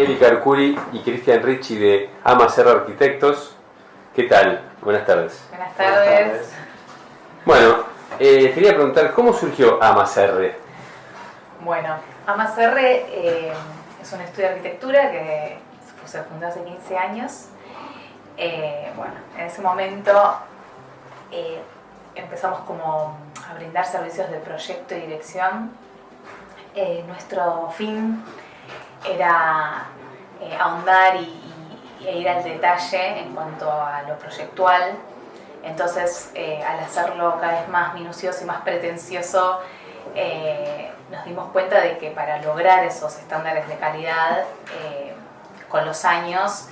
Erika Arcuri y Cristian Ricci de Amacerre Arquitectos. ¿Qué tal? Buenas tardes. Buenas tardes. Bueno, quería preguntar, ¿cómo surgió Amacerre? Bueno, Amacerre es un estudio de arquitectura que se fundó hace 15 años. Bueno, en ese momento empezamos como a brindar servicios de proyecto y dirección. Nuestro fin era ahondar e ir al detalle en cuanto a lo proyectual. Entonces, al hacerlo cada vez más minucioso y más pretencioso, nos dimos cuenta de que para lograr esos estándares de calidad, con los años,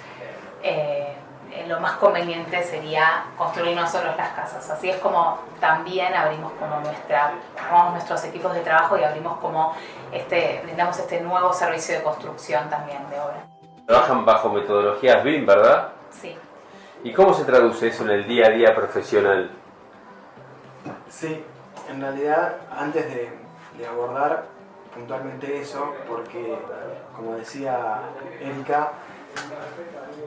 lo más conveniente sería construir nosotros las casas. Así es como también abrimos como armamos nuestros equipos de trabajo y abrimos como brindamos este nuevo servicio de construcción también de obra. Trabajan bajo metodologías BIM, ¿verdad? Sí. ¿Y cómo se traduce eso en el día a día profesional? Sí, en realidad antes de abordar puntualmente eso, porque como decía Erika,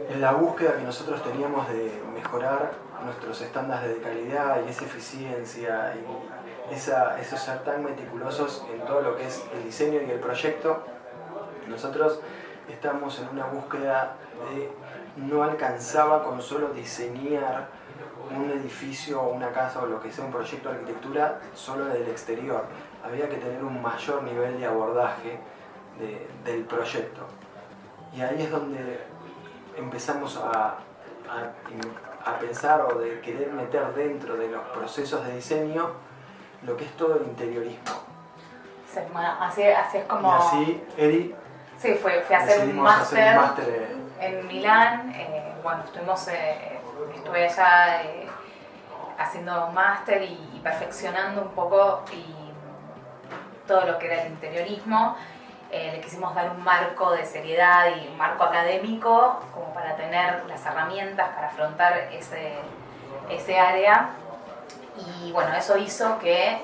en la búsqueda que nosotros teníamos de mejorar nuestros estándares de calidad y esa eficiencia y eso ser tan meticulosos en todo lo que es el diseño y el proyecto, nosotros estamos en una búsqueda de no alcanzaba con solo diseñar un edificio o una casa o lo que sea un proyecto de arquitectura solo desde el exterior. Había que tener un mayor nivel de abordaje del proyecto. Y ahí es donde empezamos a pensar o de querer meter dentro de los procesos de diseño lo que es todo el interiorismo. Sí, bueno, así es como... Y así, Eri, sí, fui a hacer un máster en Milán. Bueno, estuve allá haciendo un máster y perfeccionando un poco todo lo que era el interiorismo. Le quisimos dar un marco de seriedad y un marco académico como para tener las herramientas para afrontar ese área. Y bueno, eso hizo que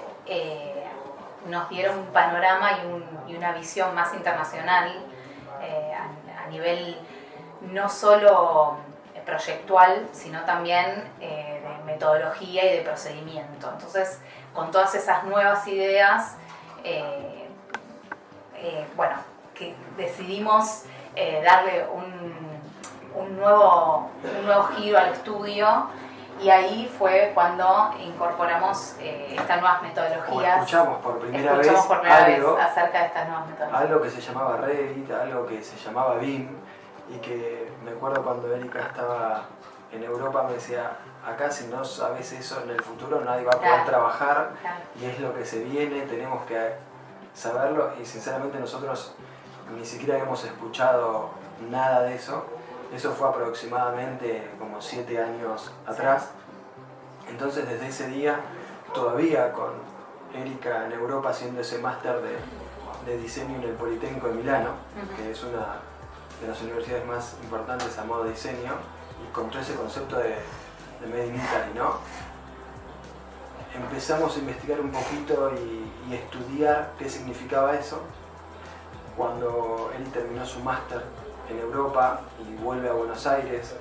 nos diera un panorama y una visión más internacional a nivel no solo proyectual, sino también de metodología y de procedimiento. Entonces, con todas esas nuevas ideas, bueno, que decidimos darle un nuevo giro al estudio, y ahí fue cuando incorporamos estas nuevas metodologías. Escuchamos por primera vez acerca de estas nuevas metodologías. Algo que se llamaba Revit, algo que se llamaba BIM, y que me acuerdo cuando Erika estaba en Europa me decía, acá si no sabes eso en el futuro nadie va a poder trabajar, y es lo que se viene, tenemos que saberlo, y sinceramente nosotros ni siquiera hemos escuchado nada de eso. Eso fue aproximadamente como 7 años atrás. Entonces desde ese día, todavía con Erika en Europa haciendo ese máster de diseño en el Politécnico de Milano, que es una de las universidades más importantes a modo de diseño, y con todo ese concepto de Made in Italy, ¿no? Empezamos a investigar un poquito y estudiar qué significaba eso. Cuando él terminó su máster en Europa y vuelve a Buenos Aires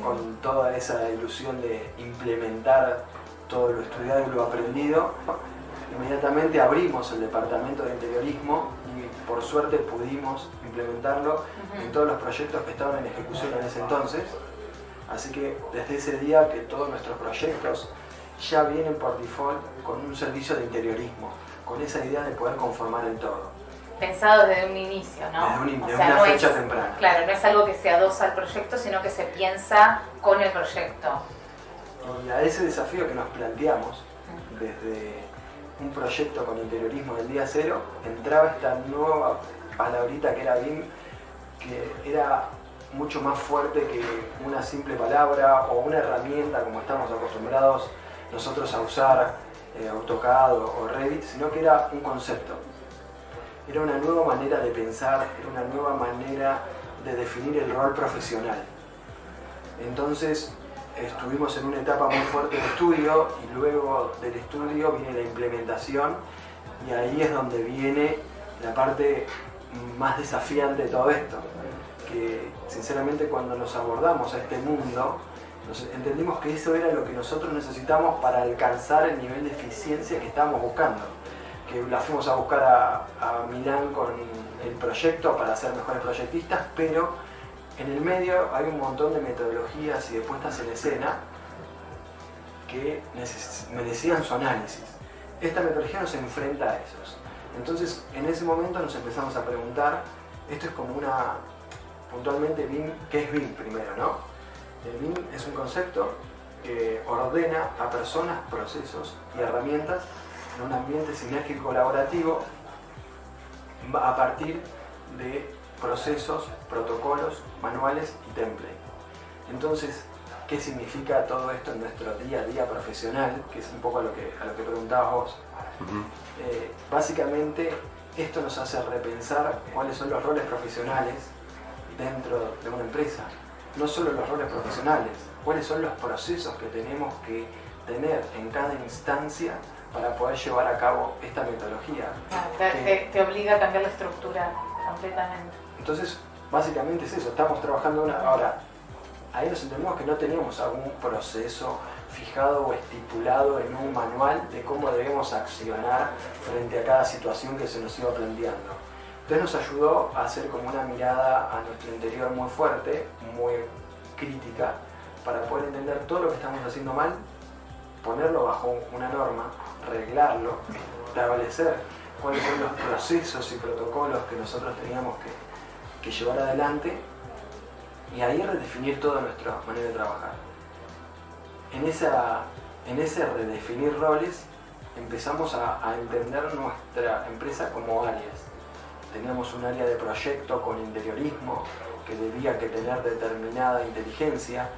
con toda esa ilusión de implementar todo lo estudiado y lo aprendido, inmediatamente abrimos el departamento de interiorismo y por suerte pudimos implementarlo en todos los proyectos que estaban en ejecución en ese entonces. Así que desde ese día que todos nuestros proyectos ya vienen por default con un servicio de interiorismo, con esa idea de poder conformar en todo. Pensado desde un inicio, ¿no? Desde una fecha temprana. Claro, no es algo que se adosa al proyecto, sino que se piensa con el proyecto. Y a ese desafío que nos planteamos, desde un proyecto con interiorismo del día cero, entraba esta nueva palabrita que era BIM, que era mucho más fuerte que una simple palabra o una herramienta como estamos acostumbrados nosotros a usar AutoCAD o Revit, sino que era un concepto. Era una nueva manera de pensar, era una nueva manera de definir el rol profesional. Entonces estuvimos en una etapa muy fuerte de estudio y luego del estudio viene la implementación, y ahí es donde viene la parte más desafiante de todo esto. Que sinceramente cuando nos abordamos a este mundo, entendimos que eso era lo que nosotros necesitamos para alcanzar el nivel de eficiencia que estábamos buscando. Que la fuimos a buscar a Milán con el proyecto para ser mejores proyectistas, pero en el medio hay un montón de metodologías y de puestas en escena que merecían su análisis. Esta metodología nos enfrenta a esos. Entonces, en ese momento nos empezamos a preguntar, esto es como puntualmente BIM, ¿qué es BIM primero, no? El BIM es un concepto que ordena a personas, procesos y herramientas en un ambiente sinérgico colaborativo a partir de procesos, protocolos, manuales y templates. Entonces, ¿qué significa todo esto en nuestro día a día profesional? Que es un poco a lo que preguntabas vos. Básicamente, esto nos hace repensar cuáles son los roles profesionales dentro de una empresa. No solo los roles profesionales, cuáles son los procesos que tenemos que tener en cada instancia para poder llevar a cabo esta metodología. Te obliga a cambiar la estructura completamente. Entonces, básicamente es eso, estamos trabajando ahora, ahí nos entendemos que no teníamos algún proceso fijado o estipulado en un manual de cómo debemos accionar frente a cada situación que se nos iba planteando. Entonces nos ayudó a hacer como una mirada a nuestro interior muy fuerte, muy crítica, para poder entender todo lo que estamos haciendo mal, ponerlo bajo una norma, arreglarlo, establecer cuáles son los procesos y protocolos que nosotros teníamos que llevar adelante y ahí redefinir toda nuestra manera de trabajar. En ese redefinir roles empezamos a entender nuestra empresa como áreas. Teníamos un área de proyecto con interiorismo que debía que tener determinada inteligencia.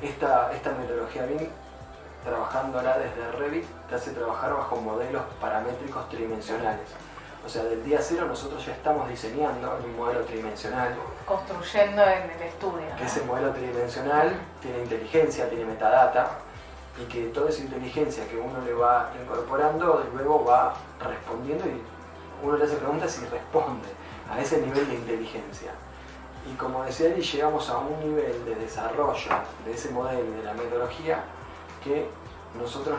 Esta metodología BIM, trabajándola desde Revit, te hace trabajar bajo modelos paramétricos tridimensionales. O sea, del día cero nosotros ya estamos diseñando un modelo tridimensional. Construyendo en el estudio, ¿no? Que ese modelo tridimensional tiene inteligencia, tiene metadata, y que toda esa inteligencia que uno le va incorporando luego va respondiendo y uno le hace preguntas y responde a ese nivel de inteligencia. Y como decía él, llegamos a un nivel de desarrollo de ese modelo y de la metodología que nosotros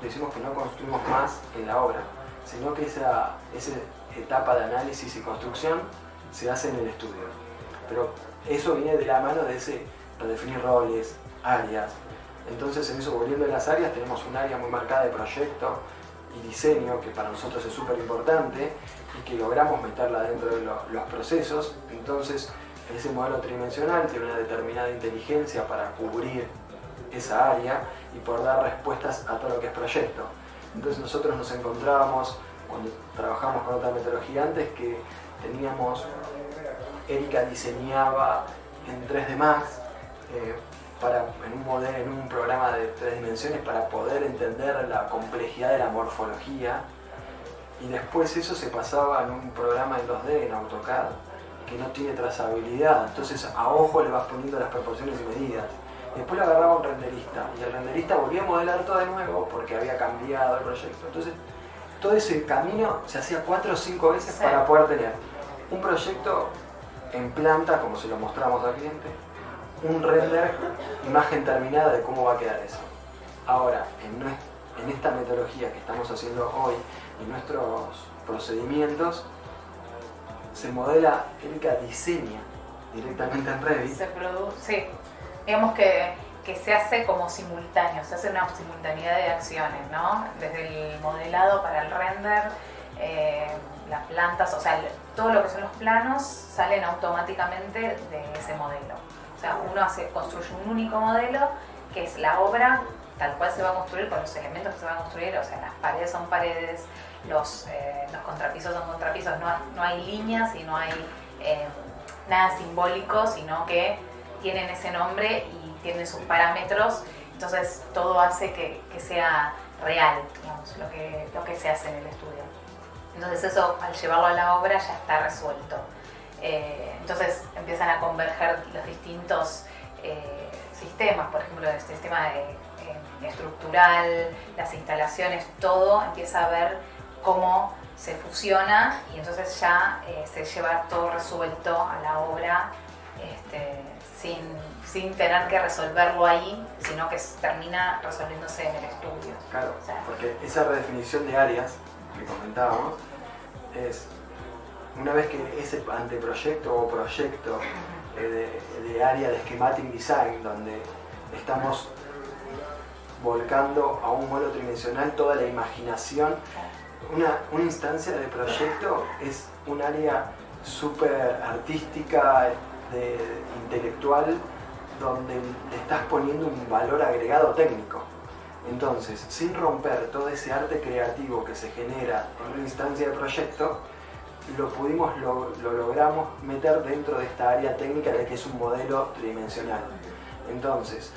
decimos que no construimos más en la obra, sino que esa etapa de análisis y construcción se hace en el estudio. Pero eso viene de la mano de ese redefinir roles, áreas. Entonces, en eso, volviendo a las áreas, tenemos un área muy marcada de proyecto y diseño, que para nosotros es súper importante y que logramos meterla dentro de los procesos. Entonces, ese modelo tridimensional tiene una determinada inteligencia para cubrir esa área y poder dar respuestas a todo lo que es proyecto. Entonces nosotros nos encontrábamos, cuando trabajamos con otra metodología antes, que teníamos, Erika diseñaba en 3D Max, en un programa de 3 dimensiones para poder entender la complejidad de la morfología, y después eso se pasaba en un programa en 2D, en AutoCAD, que no tiene trazabilidad, entonces a ojo le vas poniendo las proporciones y medidas. Después lo agarraba un renderista y el renderista volvía a modelar todo de nuevo porque había cambiado el proyecto. Entonces todo ese camino se hacía 4 o 5 veces para poder tener un proyecto en planta, como se lo mostramos al cliente, un render, imagen terminada de cómo va a quedar eso. Ahora, en esta metodología que estamos haciendo hoy, en nuestros procedimientos, se modela, Erika diseña directamente en Revit. Se produce, sí. Digamos que se hace como simultáneo, se hace una simultaneidad de acciones, ¿no? Desde el modelado para el render, las plantas, o sea, todo lo que son los planos salen automáticamente de ese modelo. O sea, uno construye un único modelo, que es la obra tal cual se va a construir, con los elementos que se van a construir, o sea, las paredes son paredes, los contrapisos son contrapisos, no hay líneas y no hay nada simbólico, sino que tienen ese nombre y tienen sus parámetros, entonces todo hace que sea real, digamos, lo que se hace en el estudio. Entonces eso, al llevarlo a la obra, ya está resuelto. Entonces empiezan a converger los distintos sistemas, por ejemplo, el sistema estructural, las instalaciones, todo empieza a ver cómo se fusiona y entonces ya se lleva todo resuelto a la obra sin tener que resolverlo ahí, sino que termina resolviéndose en el estudio. Claro, porque esa redefinición de áreas que comentábamos es, una vez que ese anteproyecto o proyecto de área de schematic design, donde estamos volcando a un modelo tridimensional toda la imaginación, una instancia de proyecto es un área súper artística, intelectual, donde le estás poniendo un valor agregado técnico. Entonces, sin romper todo ese arte creativo que se genera en una instancia de proyecto, lo logramos meter dentro de esta área técnica de que es un modelo tridimensional. Entonces,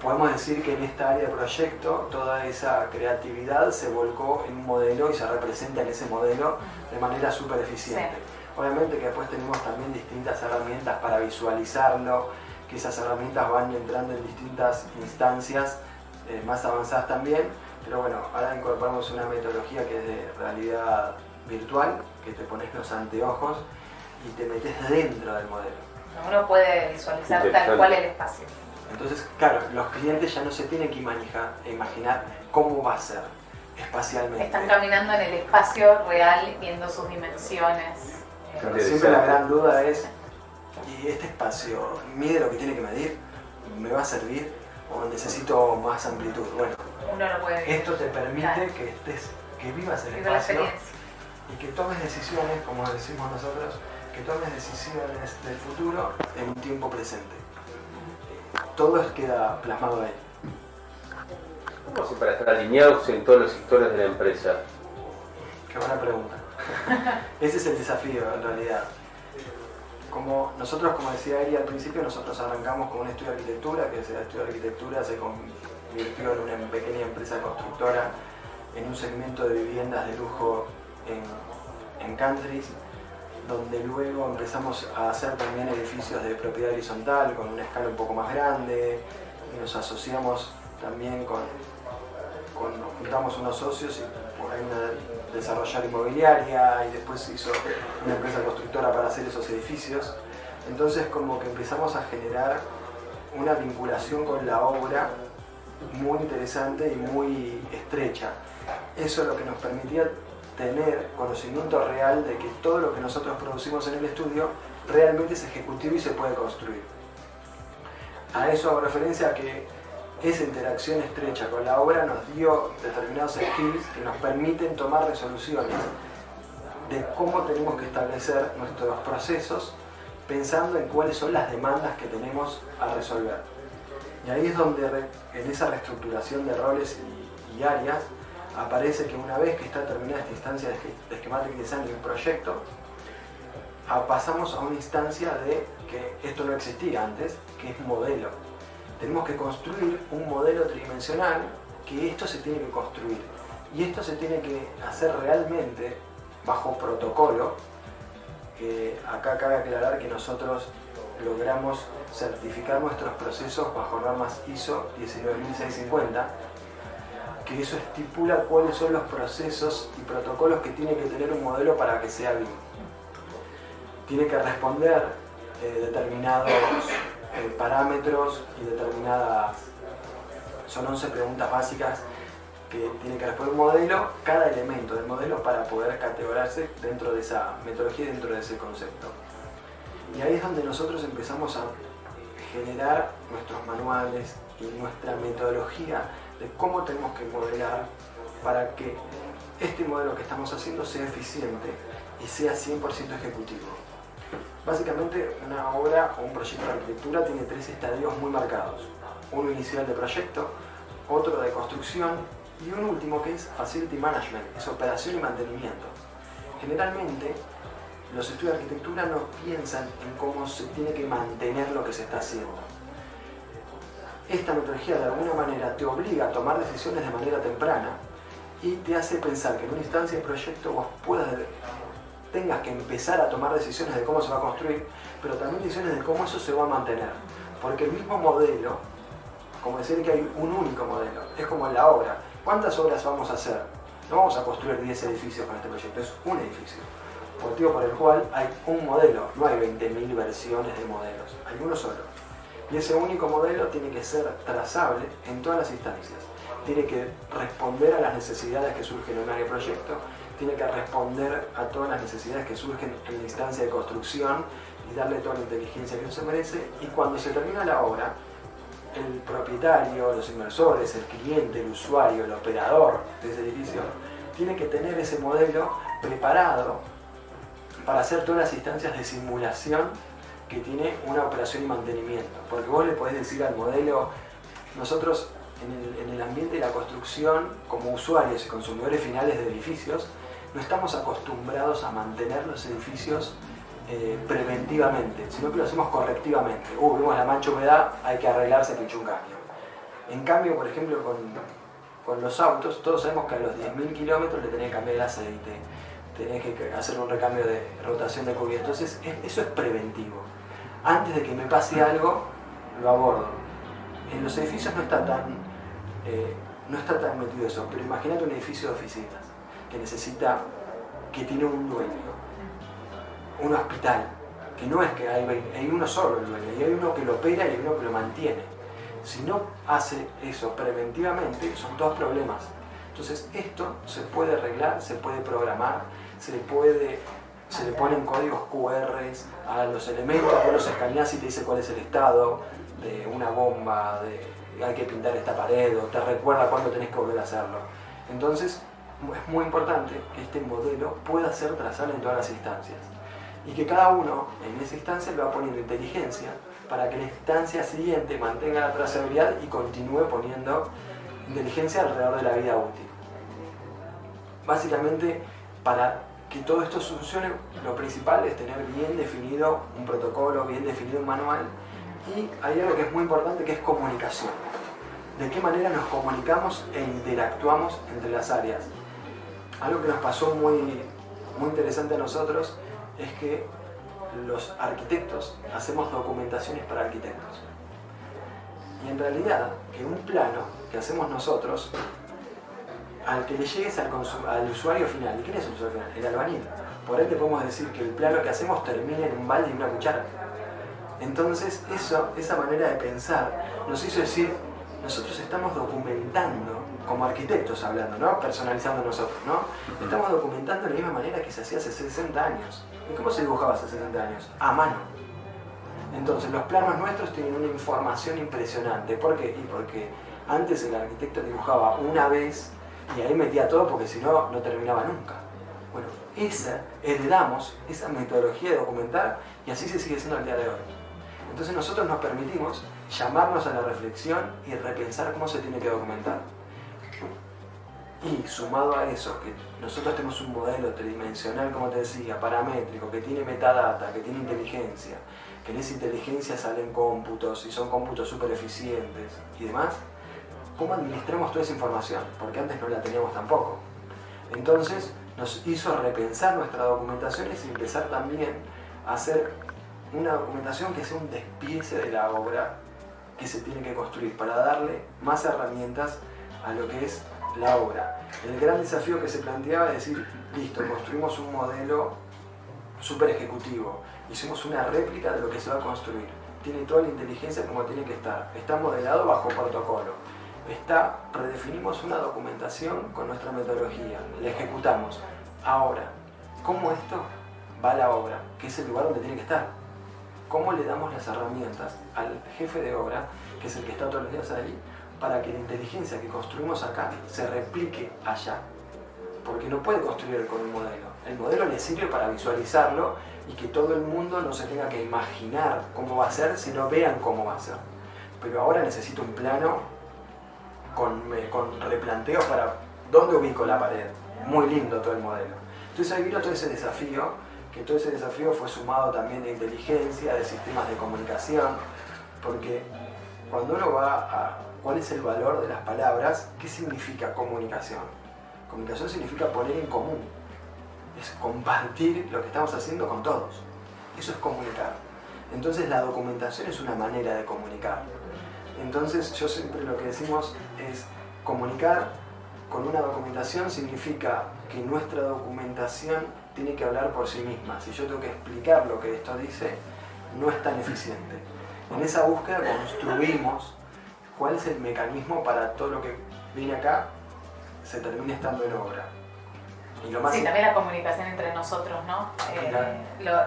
podemos decir que en esta área de proyecto toda esa creatividad se volcó en un modelo y se representa en ese modelo de manera súper eficiente. Sí. Obviamente que después tenemos también distintas herramientas para visualizarlo, que esas herramientas van entrando en distintas instancias más avanzadas también, pero bueno, ahora incorporamos una metodología que es de realidad virtual, que te pones los anteojos y te metes dentro del modelo. Uno puede visualizar tal cual el espacio. Entonces, claro, los clientes ya no se tienen que imaginar cómo va a ser espacialmente. Están caminando en el espacio real, viendo sus dimensiones. Pero siempre la gran duda es, ¿y este espacio mide lo que tiene que medir? ¿Me va a servir? ¿O necesito más amplitud? Bueno, uno lo puede vivir. Esto te permite que vivas el espacio y que tomes decisiones, como decimos nosotros, que tomes decisiones del futuro en un tiempo presente. Todo queda plasmado ahí. ¿Cómo hacen para estar alineados en todos los sectores de la empresa? Qué buena pregunta. Ese es el desafío en realidad. Como decía Eri al principio, nosotros arrancamos con un estudio de arquitectura, que ese estudio de arquitectura se convirtió en una pequeña empresa constructora en un segmento de viviendas de lujo en countries, donde luego empezamos a hacer también edificios de propiedad horizontal con una escala un poco más grande, y nos asociamos también juntamos unos socios y por ahí una desarrolladora inmobiliaria, y después se hizo una empresa constructora para hacer esos edificios. Entonces como que empezamos a generar una vinculación con la obra muy interesante y muy estrecha. Eso es lo que nos permitía tener conocimiento real de que todo lo que nosotros producimos en el estudio realmente es ejecutivo y se puede construir. A eso hago referencia a que esa interacción estrecha con la obra nos dio determinados skills que nos permiten tomar resoluciones de cómo tenemos que establecer nuestros procesos pensando en cuáles son las demandas que tenemos a resolver. Y ahí es donde en esa reestructuración de roles y áreas aparece que una vez que está terminada esta instancia de schematic design y un proyecto, pasamos a una instancia de que esto no existía antes, que es modelo. Tenemos que construir un modelo tridimensional, que esto se tiene que construir. Y esto se tiene que hacer realmente bajo protocolo, que acá cabe aclarar que nosotros logramos certificar nuestros procesos bajo normas ISO 19650, que eso estipula cuáles son los procesos y protocolos que tiene que tener un modelo para que sea BIM. Tiene que responder determinados parámetros y determinadas, son 11 preguntas básicas que tiene que responder un modelo, cada elemento del modelo para poder categorizarse dentro de esa metodología y dentro de ese concepto. Y ahí es donde nosotros empezamos a generar nuestros manuales y nuestra metodología de cómo tenemos que modelar para que este modelo que estamos haciendo sea eficiente y sea 100% ejecutivo. Básicamente una obra o un proyecto de arquitectura tiene 3 estadios muy marcados. Uno inicial de proyecto, otro de construcción y un último que es Facility Management, es operación y mantenimiento. Generalmente los estudios de arquitectura no piensan en cómo se tiene que mantener lo que se está haciendo. Esta metodología de alguna manera te obliga a tomar decisiones de manera temprana y te hace pensar que en una instancia de proyecto vos tengas que empezar a tomar decisiones de cómo se va a construir, pero también decisiones de cómo eso se va a mantener. Porque el mismo modelo, como decir que hay un único modelo, es como en la obra. ¿Cuántas obras vamos a hacer? No vamos a construir 10 edificios con este proyecto, es un edificio. Motivo por el cual hay un modelo, no hay 20.000 versiones de modelos, hay uno solo. Y ese único modelo tiene que ser trazable en todas las instancias. Tiene que responder a las necesidades que surgen en un área de proyecto, tiene que responder a todas las necesidades que surgen en la instancia de construcción y darle toda la inteligencia que se merece. Y cuando se termina la obra, el propietario, los inversores, el cliente, el usuario, el operador de ese edificio, tiene que tener ese modelo preparado para hacer todas las instancias de simulación que tiene una operación y mantenimiento. Porque vos le podés decir al modelo, nosotros en el ambiente de la construcción, como usuarios y consumidores finales de edificios, no estamos acostumbrados a mantener los edificios preventivamente, sino que lo hacemos correctivamente. Vimos la mancha de humedad, hay que arreglarse, pinchó un caño. En cambio, por ejemplo, con los autos, todos sabemos que a los 10.000 kilómetros le tenés que cambiar el aceite, tenés que hacer un recambio de rotación de cubierto. Entonces, eso es preventivo. Antes de que me pase algo, lo abordo. En los edificios no está tan metido eso, pero imagínate un edificio de oficinas que tiene un dueño, un hospital, que no es que hay uno solo el dueño, y hay uno que lo opera y hay uno que lo mantiene. Si no hace eso preventivamente, son todos problemas. Entonces esto se puede arreglar, se puede programar, se le ponen códigos QR a los elementos, vos los escaneás y te dice cuál es el estado de una bomba, hay que pintar esta pared, o te recuerda cuándo tenés que volver a hacerlo. Entonces es muy importante que este modelo pueda ser trazable en todas las instancias y que cada uno en esa instancia le va poniendo inteligencia para que la instancia siguiente mantenga la trazabilidad y continúe poniendo inteligencia alrededor de la vida útil. Básicamente, para que todo esto funcione, lo principal es tener bien definido un protocolo, bien definido un manual, y hay algo que es muy importante, que es comunicación. De qué manera nos comunicamos e interactuamos entre las áreas. Algo que nos pasó muy interesante a nosotros es que los arquitectos hacemos documentaciones para arquitectos. Y en realidad, que un plano que hacemos nosotros, al que le llegues al usuario final, ¿y quién es el usuario final? El albañil. Por ende podemos decir que el plano que hacemos termina en un balde y una cuchara. Entonces esa manera de pensar nos hizo decir, nosotros estamos documentando, como arquitectos hablando, ¿no? Personalizando nosotros, ¿no? Estamos documentando de la misma manera que se hacía hace 60 años. ¿Y cómo se dibujaba hace 60 años? A mano. Entonces los planos nuestros tienen una información impresionante. ¿Por qué? Y porque antes el arquitecto dibujaba una vez y ahí metía todo, porque si no, no terminaba nunca. Bueno, heredamos esa metodología de documentar y así se sigue siendo al día de hoy. Entonces nosotros nos permitimos llamarnos a la reflexión y repensar cómo se tiene que documentar. Y sumado a eso, que nosotros tenemos un modelo tridimensional, como te decía, paramétrico, que tiene metadata, que tiene inteligencia, que en esa inteligencia salen cómputos y son cómputos súper eficientes y demás, ¿cómo administramos toda esa información? Porque antes no la teníamos tampoco. Entonces nos hizo repensar nuestras documentaciones y empezar también a hacer una documentación que sea un despiece de la obra que se tiene que construir para darle más herramientas a lo que es la obra. El gran desafío que se planteaba es decir, listo, construimos un modelo súper ejecutivo, hicimos una réplica de lo que se va a construir, tiene toda la inteligencia como tiene que estar, está modelado bajo protocolo, redefinimos una documentación con nuestra metodología, la ejecutamos. Ahora, ¿cómo esto va a la obra? Que es el lugar donde tiene que estar. ¿Cómo le damos las herramientas al jefe de obra, que es el que está todos los días ahí, para que la inteligencia que construimos acá se replique allá? Porque no puede construir con un modelo. El modelo le sirve para visualizarlo y que todo el mundo no se tenga que imaginar cómo va a ser, sino vean cómo va a ser. Pero ahora necesito un plano con replanteos para dónde ubico la pared. Muy lindo todo el modelo. Entonces ahí vino todo ese desafío, que todo ese desafío fue sumado también de inteligencia, de sistemas de comunicación, porque cuando uno va a cuál es el valor de las palabras, ¿qué significa comunicación? Comunicación significa poner en común, es compartir lo que estamos haciendo con todos. Eso es comunicar. Entonces la documentación es una manera de comunicar. Entonces yo siempre lo que decimos es comunicar con una documentación significa que nuestra documentación tiene que hablar por sí misma. Si yo tengo que explicar lo que esto dice, no es tan eficiente. En esa búsqueda construimos cuál es el mecanismo para todo lo que viene acá se termine estando en obra. Y lo más también la comunicación entre nosotros, ¿no?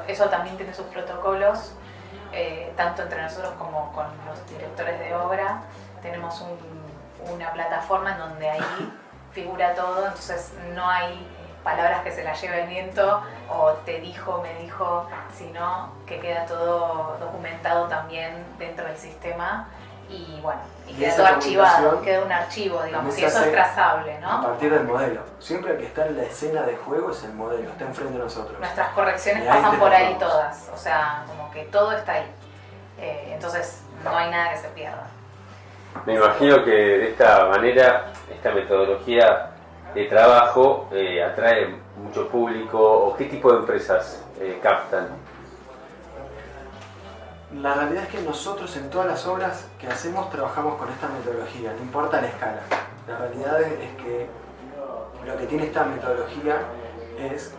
Eso también tiene sus protocolos, tanto entre nosotros como con los directores de obra. Tenemos una plataforma en donde ahí figura todo, entonces no hay palabras que se las lleve el viento o te dijo, me dijo, sino que queda todo documentado también dentro del sistema y bueno, y queda todo archivado, queda un archivo, digamos, y eso es trazable, ¿no? A partir del modelo. Siempre el que está en la escena de juego es el modelo, está enfrente de nosotros. Nuestras correcciones pasan por ahí todas, o sea, como que todo está ahí. Entonces no hay nada que se pierda. Me imagino que de esta manera, esta metodología de trabajo atrae mucho público, o qué tipo de empresas captan. La realidad es que nosotros en todas las obras que hacemos trabajamos con esta metodología, no importa la escala. La realidad es que lo que tiene esta metodología es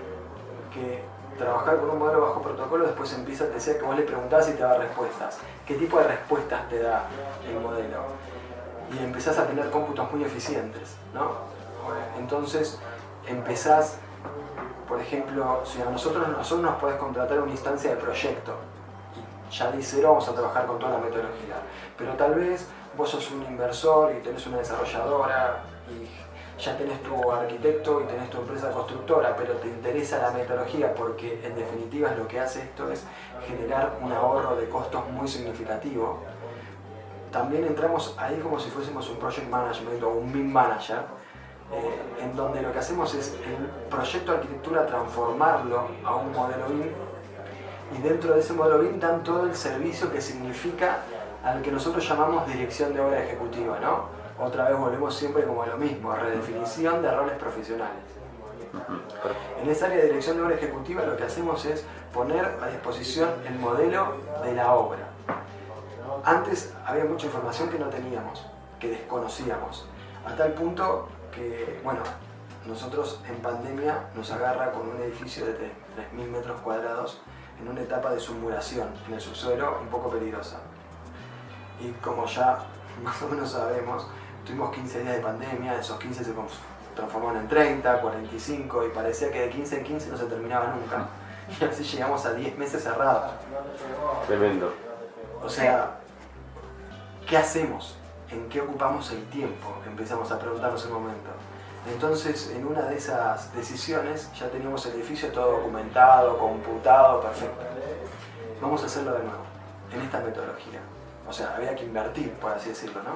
que trabajar con un modelo bajo protocolo después empieza, te decía que vos le preguntás y te da respuestas. ¿Qué tipo de respuestas te da el modelo? Y empezás a tener cómputos muy eficientes, ¿no? Entonces empezás, por ejemplo, si a nosotros nos podés contratar una instancia de proyecto, ya de cero vamos a trabajar con toda la metodología. Pero tal vez vos sos un inversor y tenés una desarrolladora y ya tenés tu arquitecto y tenés tu empresa constructora, pero te interesa la metodología porque en definitiva lo que hace esto es generar un ahorro de costos muy significativo. También entramos ahí como si fuésemos un project management o un BIM manager, en donde lo que hacemos es el proyecto de arquitectura transformarlo a un modelo BIM. Y dentro de ese modelo BIM dan todo el servicio que significa al que nosotros llamamos dirección de obra ejecutiva, ¿no? Otra vez volvemos siempre como a lo mismo, redefinición de roles profesionales. En esa área de dirección de obra ejecutiva lo que hacemos es poner a disposición el modelo de la obra. Antes había mucha información que no teníamos, que desconocíamos, a tal punto que, bueno, nosotros en pandemia nos agarra con un edificio de 3.000 metros cuadrados en una etapa de submuración en el subsuelo un poco peligrosa. Y como ya más o menos sabemos, tuvimos 15 días de pandemia, esos 15 se transformaron en 30, 45 y parecía que de 15 en 15 no se terminaba nunca. Y así llegamos a 10 meses cerrados. Tremendo. O sea, ¿qué hacemos? ¿En qué ocupamos el tiempo? Empezamos a preguntarnos en un momento. Entonces, en una de esas decisiones ya teníamos el edificio todo documentado, computado, perfecto. Vamos a hacerlo de nuevo, en esta metodología. O sea, había que invertir, por así decirlo, ¿no?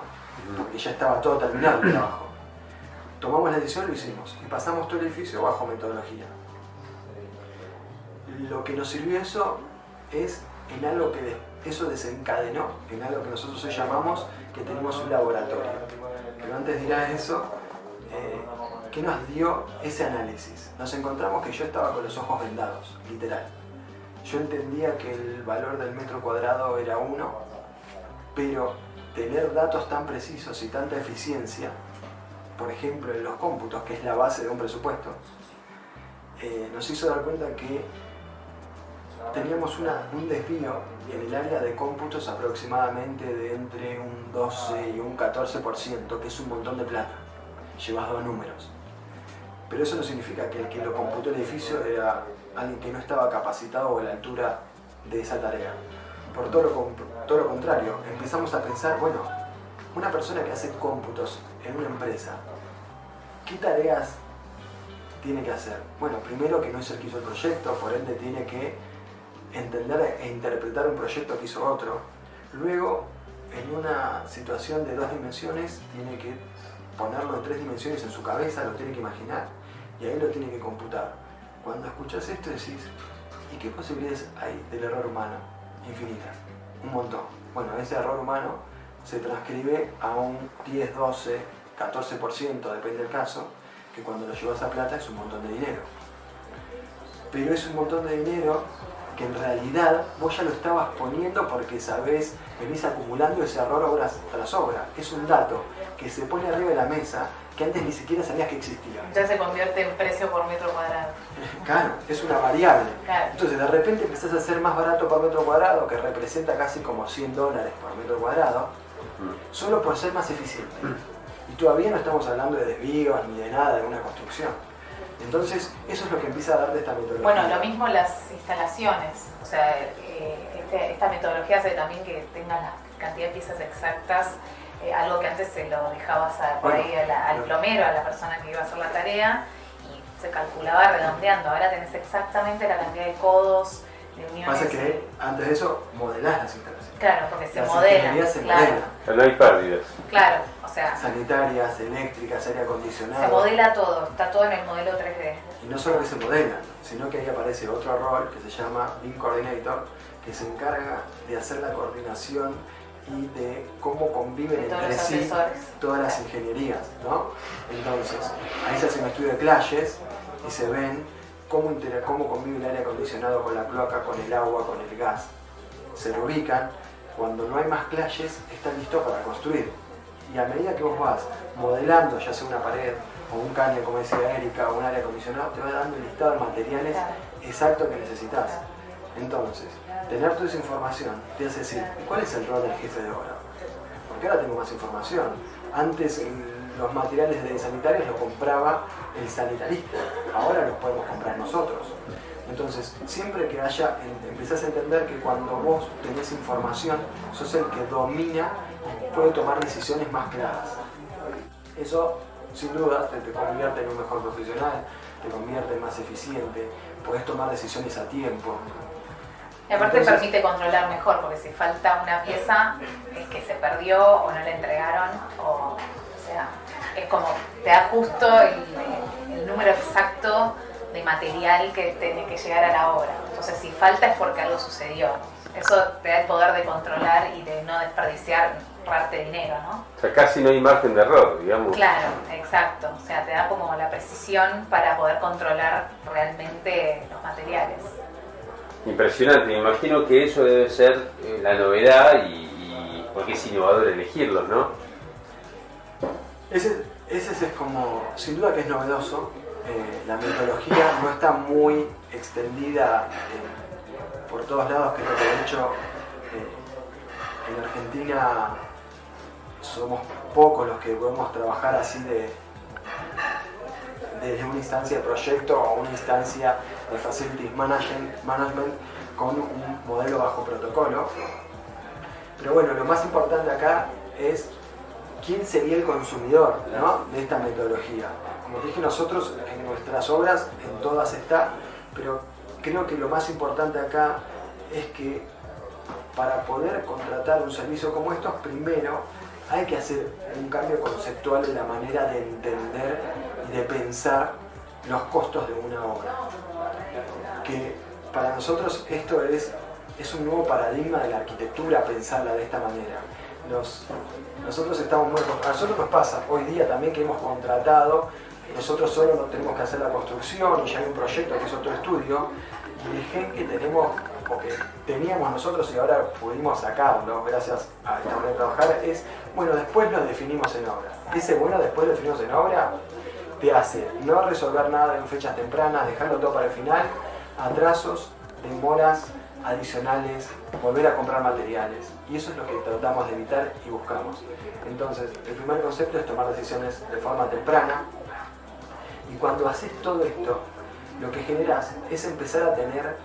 Porque ya estaba todo terminado el trabajo. Tomamos la decisión, lo hicimos, y pasamos todo el edificio bajo metodología. Lo que nos sirvió eso es en algo que eso desencadenó, en algo que nosotros hoy llamamos que tenemos un laboratorio. Pero antes de ir a eso, ¿qué nos dio ese análisis? Nos encontramos que yo estaba con los ojos vendados, literal. Yo entendía que el valor del metro cuadrado era 1, pero tener datos tan precisos y tanta eficiencia, por ejemplo en los cómputos, que es la base de un presupuesto, nos hizo dar cuenta que teníamos un desvío en el área de cómputos aproximadamente de entre un 12 y un 14%, que es un montón de plata. Llevas 2 números. Pero eso no significa que el que lo computó el edificio era alguien que no estaba capacitado o a la altura de esa tarea. Por todo lo contrario, empezamos a pensar, bueno, una persona que hace cómputos en una empresa, ¿qué tareas tiene que hacer? Bueno, primero que no es el que hizo el proyecto, por ende tiene que entender e interpretar un proyecto que hizo otro. Luego, en una situación de 2 dimensiones, tiene que ponerlo en 3 dimensiones en su cabeza, lo tiene que imaginar y ahí lo tiene que computar. Cuando escuchás esto decís, ¿y qué posibilidades hay del error humano? Infinitas, un montón. Bueno, ese error humano se transcribe a un 10, 12, 14%, depende del caso, que cuando lo llevas a plata es un montón de dinero. Pero es un montón de dinero que en realidad vos ya lo estabas poniendo porque venís acumulando ese error obra tras obra. Es un dato que se pone arriba de la mesa que antes ni siquiera sabías que existía. Ya se convierte en precio por metro cuadrado. Claro, es una variable. Claro. Entonces de repente empezás a ser más barato por metro cuadrado, que representa casi como $100 por metro cuadrado, solo por ser más eficiente. Y todavía no estamos hablando de desvíos ni de nada de una construcción. Entonces eso es lo que empieza a dar de esta metodología. Bueno, lo mismo las instalaciones. O sea, esta metodología hace también que tengan la cantidad de piezas exactas. Algo que antes se lo dejabas por ahí al plomero, a la persona que iba a hacer la tarea, y se calculaba redondeando. Ahora tenés exactamente la cantidad de codos, de uniones. Pasa que antes de eso modelás las instalaciones. Claro, porque se las modelan. modelan. Pero no hay pérdidas. Claro, o sea, Sanitarias, eléctricas, aire acondicionado. se modela todo, está todo en el modelo 3D. Y no solo que se modelan, sino que ahí aparece otro rol que se llama BIM Coordinator, que se encarga de hacer la coordinación y de cómo conviven entre sí todas las ingenierías, ¿no? Entonces, ahí se hace un estudio de clashes y se ven cómo convive el aire acondicionado con la cloaca, con el agua, con el gas. Se reubican, cuando no hay más clashes, están listos para construir. Y a medida que vos vas modelando, ya sea una pared o un caño, como decía Erika, o un aire acondicionado, te va dando el listado de materiales exacto que necesitas. Entonces, tener toda esa información te hace decir, ¿cuál es el rol del jefe de obra? Porque ahora tengo más información. Antes los materiales de sanitarios los compraba el sanitarista, ahora los podemos comprar nosotros. Entonces, siempre que empezás a entender que cuando vos tenés información, sos el que domina y puede tomar decisiones más claras. Eso, sin duda, te convierte en un mejor profesional, te convierte en más eficiente, podés tomar decisiones a tiempo. Y aparte permite controlar mejor, porque si falta una pieza es que se perdió o no la entregaron, o sea, es como te da justo el número exacto de material que tiene que llegar a la obra. Entonces si falta es porque algo sucedió. Eso te da el poder de controlar y de no desperdiciar parte de dinero, ¿no? O sea, casi no hay margen de error, digamos. Claro, exacto. O sea, te da como la precisión para poder controlar realmente los materiales. Impresionante, me imagino que eso debe ser la novedad y porque es innovador elegirlos, ¿no? Ese es como, sin duda que es novedoso. La metodología no está muy extendida por todos lados, creo que de hecho en Argentina somos pocos los que podemos trabajar así desde una instancia de proyecto a una instancia de Facilities Management con un modelo bajo protocolo. Pero bueno, lo más importante acá es quién sería el consumidor, ¿no?, de esta metodología. Como te dije, nosotros en nuestras obras, en todas está, pero creo que lo más importante acá es que para poder contratar un servicio como estos, primero hay que hacer un cambio conceptual en la manera de entender y de pensar los costos de una obra. Que para nosotros esto es un nuevo paradigma de la arquitectura, pensarla de esta manera. Nosotros estamos a nosotros nos pasa hoy día también que hemos contratado, nosotros solo no tenemos que hacer la construcción y ya hay un proyecto que es otro estudio, y el gen que tenemos, o que teníamos nosotros y ahora pudimos sacarlo gracias a esta manera de trabajar, es, bueno, después lo definimos en obra. Ese bueno, después lo definimos en obra, te hace no resolver nada en fechas tempranas, dejarlo todo para el final, atrasos, demoras adicionales, volver a comprar materiales, y eso es lo que tratamos de evitar y buscamos. Entonces, el primer concepto es tomar decisiones de forma temprana, y cuando haces todo esto, lo que generas es empezar a tener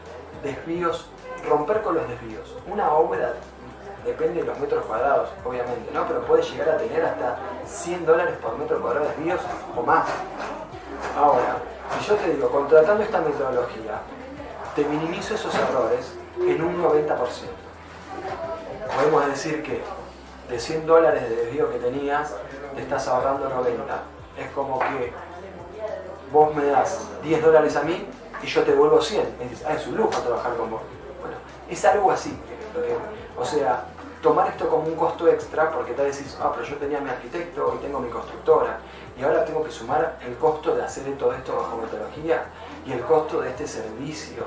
desvíos, romper con los desvíos. Una obra depende de los metros cuadrados, obviamente, ¿no? Pero puede llegar a tener hasta $100 por metro cuadrado de desvíos o más. Ahora, si yo te digo, contratando esta metodología, te minimizo esos errores en un 90%. Podemos decir que de $100 de desvío que tenías, te estás ahorrando 90. Es como que vos me das $10 a mí y yo te devuelvo 100. Me dices, es un lujo trabajar con vos. Bueno, es algo así. O sea, tomar esto como un costo extra, porque te decís, pero yo tenía mi arquitecto y tengo mi constructora, y ahora tengo que sumar el costo de hacer todo esto bajo metodología y el costo de este servicio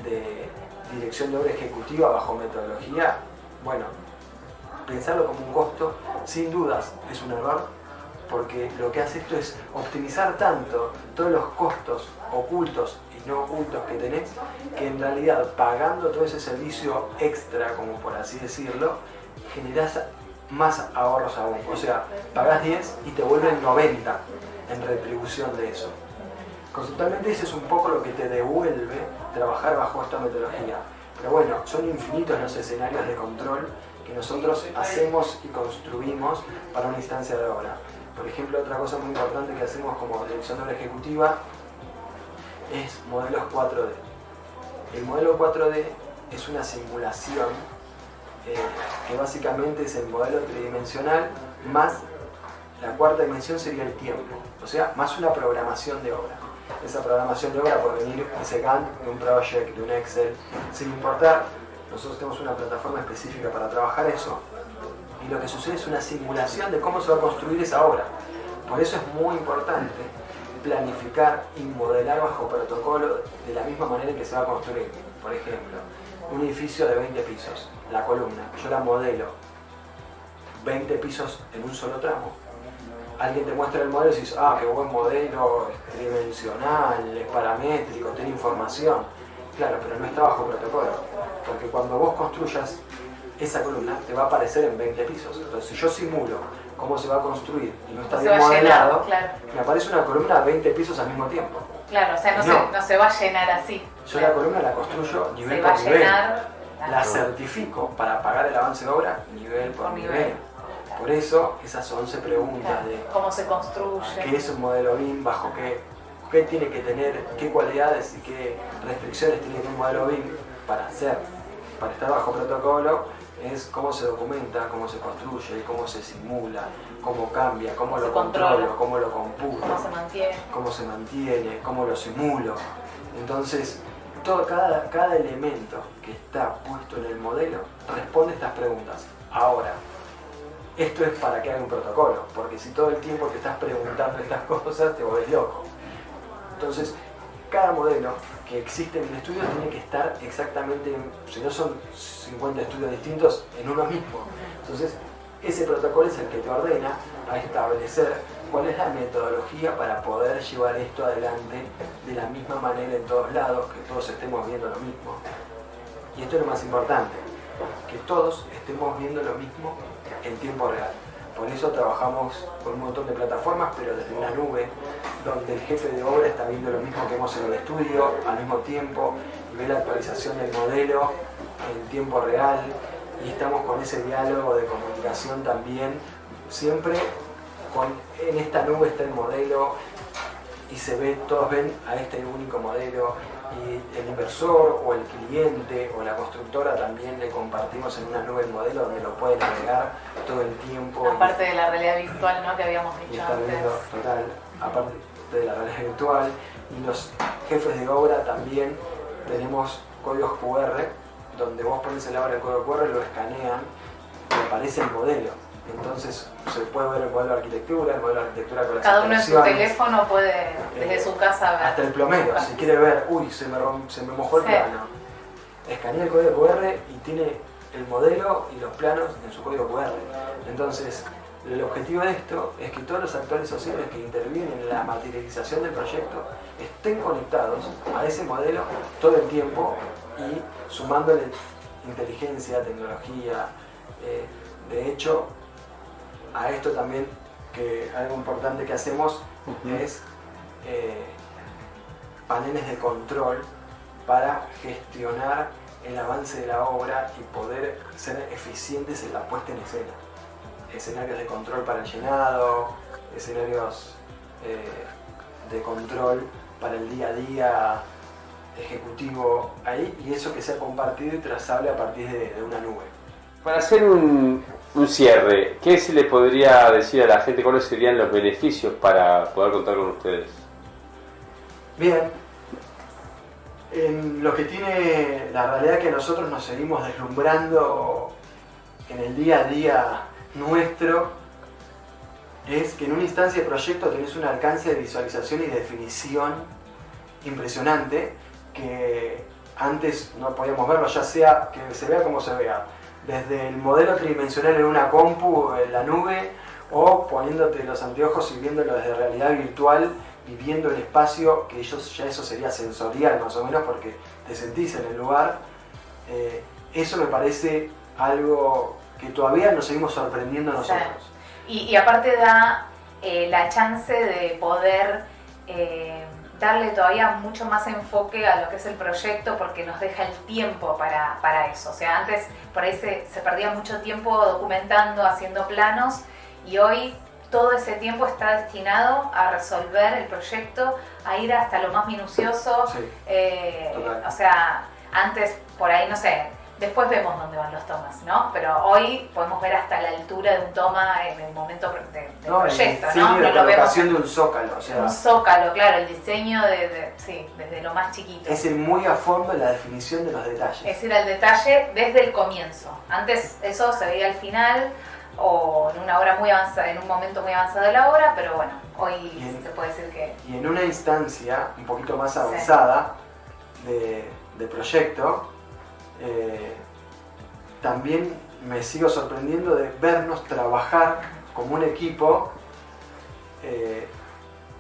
de dirección de obra ejecutiva bajo metodología. Bueno, pensarlo como un costo, sin dudas, es un error, porque lo que hace esto es optimizar tanto todos los costos ocultos y no ocultos que tenés, que en realidad pagando todo ese servicio extra, como por así decirlo, generás más ahorros aún. O sea, pagás 10 y te vuelven 90 en retribución de eso. Conceptualmente eso es un poco lo que te devuelve trabajar bajo esta metodología. Pero bueno, son infinitos los escenarios de control que nosotros hacemos y construimos para una instancia de obra. Por ejemplo, otra cosa muy importante que hacemos como dirección de obra ejecutiva es modelos 4D. El modelo 4D es una simulación que básicamente es el modelo tridimensional más la cuarta dimensión sería el tiempo, o sea, más una programación de obra. Esa programación de obra puede venir ese Gantt de un project, de un Excel, sin importar. Nosotros tenemos una plataforma específica para trabajar eso y lo que sucede es una simulación de cómo se va a construir esa obra. Por eso es muy importante planificar y modelar bajo protocolo de la misma manera en que se va a construir. Por ejemplo, un edificio de 20 pisos, la columna, yo la modelo 20 pisos en un solo tramo. Alguien te muestra el modelo y dices, ah, qué buen modelo, es tridimensional, es paramétrico, tiene información. Claro, pero no está bajo protocolo, porque cuando vos construyas esa columna te va a aparecer en 20 pisos. Entonces, si yo simulo cómo se va a construir y no está bien modelado, claro, me aparece una columna a 20 pisos al mismo tiempo. Claro, o sea, no se va a llenar así. Yo la columna la construyo nivel por nivel. La certifico para pagar el avance de obra nivel por nivel. Por eso, esas 11 preguntas de cómo se construye, qué es un modelo BIM, bajo qué tiene que tener, qué cualidades y qué restricciones tiene que tener un modelo BIM para estar bajo protocolo, es cómo se documenta, cómo se construye, cómo se simula, cómo cambia, cómo lo controlo, cómo lo computo, cómo se mantiene, cómo lo simulo. Entonces, cada elemento que está puesto en el modelo responde a estas preguntas. Ahora, esto es para que haga un protocolo, porque si todo el tiempo te estás preguntando estas cosas, te volvés loco. Entonces, cada modelo que existe en el estudio tiene que estar exactamente, si no son 50 estudios distintos, en uno mismo. Entonces, ese protocolo es el que te ordena a establecer cuál es la metodología para poder llevar esto adelante de la misma manera en todos lados, que todos estemos viendo lo mismo. Y esto es lo más importante, que todos estemos viendo lo mismo en tiempo real. Por eso trabajamos con un montón de plataformas, pero desde una nube, donde el jefe de obra está viendo lo mismo que vemos en el estudio al mismo tiempo y ve la actualización del modelo en tiempo real, y estamos con ese diálogo de comunicación también, siempre en esta nube está el modelo y todos ven a este único modelo, y el inversor o el cliente o la constructora también le compartimos en una nube el modelo donde lo pueden navegar todo el tiempo. Aparte de la realidad virtual, ¿no?, que habíamos dicho antes. Total, aparte de la realidad virtual, y los jefes de obra también tenemos códigos QR, donde vos pones en la obra el código QR, lo escanean y aparece el modelo. Entonces se puede ver el modelo de arquitectura con las instalaciones. Cada uno en su teléfono puede desde su casa ver. Hasta el plomero, si quiere ver, uy, se me mojó el plano. Escanea el código QR y tiene el modelo y los planos en su código QR. Entonces, el objetivo de esto es que todos los actores sociales que intervienen en la materialización del proyecto estén conectados a ese modelo todo el tiempo y sumándole inteligencia, tecnología. De hecho, a esto también, que algo importante que hacemos es paneles de control para gestionar el avance de la obra y poder ser eficientes en la puesta en escena. Escenarios de control para el llenado, escenarios de control para el día a día ejecutivo ahí, y eso que sea compartido y trazable a partir de una nube. Para hacer un cierre, ¿qué se le podría decir a la gente? ¿Cuáles serían los beneficios para poder contar con ustedes? Bien, en lo que tiene la realidad que nosotros nos seguimos deslumbrando en el día a día nuestro, es que en una instancia de proyecto tenés un alcance de visualización y definición impresionante que antes no podíamos verlo, ya sea que se vea como se vea, desde el modelo tridimensional en una compu, en la nube, o poniéndote los anteojos y viéndolo desde realidad virtual, viviendo el espacio, que ya eso sería sensorial más o menos porque te sentís en el lugar. Eso me parece algo que todavía nos seguimos sorprendiendo nosotros. Sí. Y aparte da la chance de poder darle todavía mucho más enfoque a lo que es el proyecto, porque nos deja el tiempo para eso. O sea, antes por ahí se perdía mucho tiempo documentando, haciendo planos, y hoy todo ese tiempo está destinado a resolver el proyecto, a ir hasta lo más minucioso. Sí, o sea, antes por ahí, no sé, después vemos dónde van los tomas, ¿no? Pero hoy podemos ver hasta la altura de un toma en el momento del proyecto, ¿no? La colocación de un zócalo. O sea, un zócalo, claro, el diseño sí, desde lo más chiquito. Es ir muy a fondo en la definición de los detalles. Es ir al detalle desde el comienzo. Antes eso se veía al final o en una hora muy avanzada, en un momento muy avanzado de la obra, pero bueno, hoy se puede decir que... Y en una instancia un poquito más avanzada de proyecto, también me sigo sorprendiendo de vernos trabajar como un equipo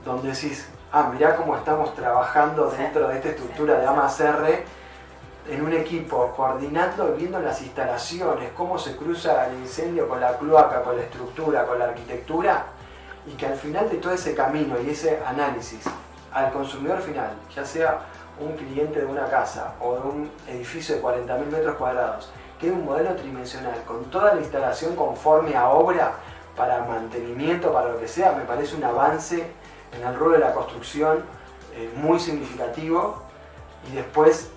donde decís, mirá cómo estamos trabajando dentro de esta estructura de AMACR en un equipo, coordinando, viendo las instalaciones, cómo se cruza el incendio con la cloaca, con la estructura, con la arquitectura, y que al final de todo ese camino y ese análisis, al consumidor final, ya sea un cliente de una casa o de un edificio de 40.000 metros cuadrados, quede un modelo tridimensional con toda la instalación conforme a obra para mantenimiento, para lo que sea, me parece un avance en el rubro de la construcción muy significativo. Y después,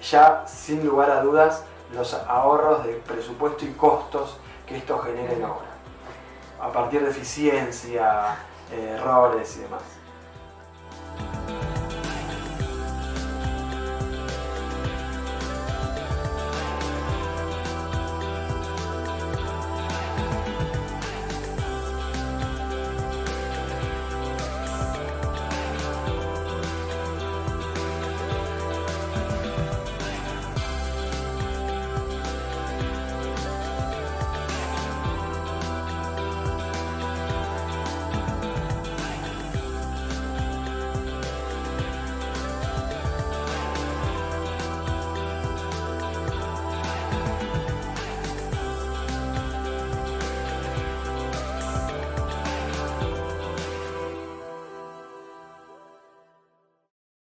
ya sin lugar a dudas, los ahorros de presupuesto y costos que esto genera en obra, a partir de eficiencia, errores y demás.